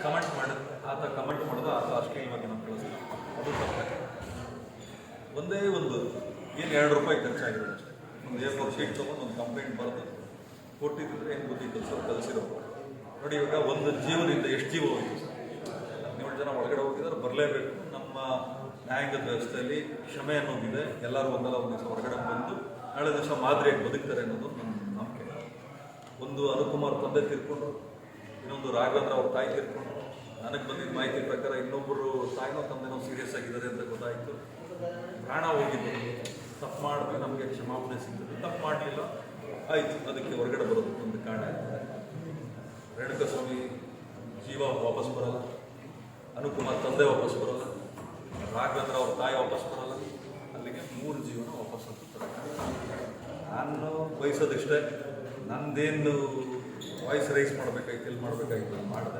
Comment ಮಾಡಿದ್ರೆ ಆತ comment ಮಾಡೋದು ಆತ ಅಶ್ಲೀಲವಾಗಿ ನಾವು ಕಳಿಸ್ತೀವಿ, ಅದು ತಪ್ಪೆ. ಒಂದೇ ಒಂದು ಏನು ₹2 ಖರ್ಚಾಗಿರೋದು ಅಷ್ಟೇ. ಒಂದು A4 ಶೀಟ್ ತೊಗೊಂಡು ಒಂದು ಕಂಪ್ಲೇಂಟ್ ಬರೆದು ಕೊಟ್ಟಿದ್ದರೆ ಏನು ಬುದ್ಧಿ ಕಲಿಸಿರೋದು ನೋಡಿ. ಇವಾಗ ಒಂದು ಜೀವನದಿಂದ ಎಷ್ಟು ಜೀವ ಹೋಯಿತು ಸರ್? 17 ಜನ ಒಳಗಡೆ ಹೋಗಿದ್ದಾರೆ, ಬರಲೇಬೇಕು. ನಮ್ಮ ನ್ಯಾಯಾಂಗದ ವ್ಯವಸ್ಥೆಯಲ್ಲಿ ಕ್ಷಮೆ ಅನ್ನೋದಿದೆ. ಎಲ್ಲರೂ ಒಂದಲ್ಲ ಒಂದು ದಿವಸ ಹೊರಗಡೆ ಬಂದು ನಾಳೆ ದಿವಸ ಮಾದರಿಯಾಗಿ ಬದುಕ್ತಾರೆ ಅನ್ನೋದು ನನ್ನ ನಂಬಿಕೆ. ಒಂದು ಅನುಕುಮಾರ್ ತಂದೆ ತೀರ್ಕೊಂಡ್ರು, ಇನ್ನೊಂದು ರಾಘವೇಂದ್ರ ಅವ್ರ ತಾಯಿ ತೀರ್ಕೊಂಡ್ರು. ನನಗೆ ಬಂದಿದ್ದ ಮಾಹಿತಿ ಪ್ರಕಾರ ಇನ್ನೊಬ್ಬರು ತಾಯಿನೋ ತಂದೆನೋ ಸೀರಿಯಸ್ ಆಗಿದ್ದಾರೆ ಅಂತ ಗೊತ್ತಾಯಿತು. ಪ್ರಾಣ ಹೋಗಿದ್ದು. ತಪ್ಪು ಮಾಡಿದ್ರೆ ನಮಗೆ ಕ್ಷಮಾಪಣೆ ಸಿಗ್ತದೆ, ತಪ್ಪು ಮಾಡಲಿಲ್ಲ ಆಯಿತು, ಅದಕ್ಕೆ ಹೊರಗಡೆ ಬರೋದು ಒಂದು ಕಾರಣ ಇರ್ತದೆ. ರೇಣುಕಾಸ್ವಾಮಿ ಜೀವ ವಾಪಸ್ ಬರಲ್ಲ, ಅನುಕುಮಾರ್ ತಂದೆ ವಾಪಸ್ ಬರಲ್ಲ, ರಾಘವೇಂದ್ರ ಅವ್ರ ತಾಯಿ ವಾಪಸ್ ಬರಲ್ಲ, ಅಲ್ಲಿಗೆ 3 ಜೀವನ ವಾಪಸ್ ಹೋಗ್ತಾರೆ. ನಾನು ಬಯಸೋದಿಷ್ಟೇ, ನಂದೇನು ವಾಯ್ಸ್ ರೈಸ್ ಮಾಡಬೇಕಾಯ್ತು, ಎಲ್ಲಿ ಮಾಡಬೇಕಾಯ್ತು ಮಾಡಿದೆ.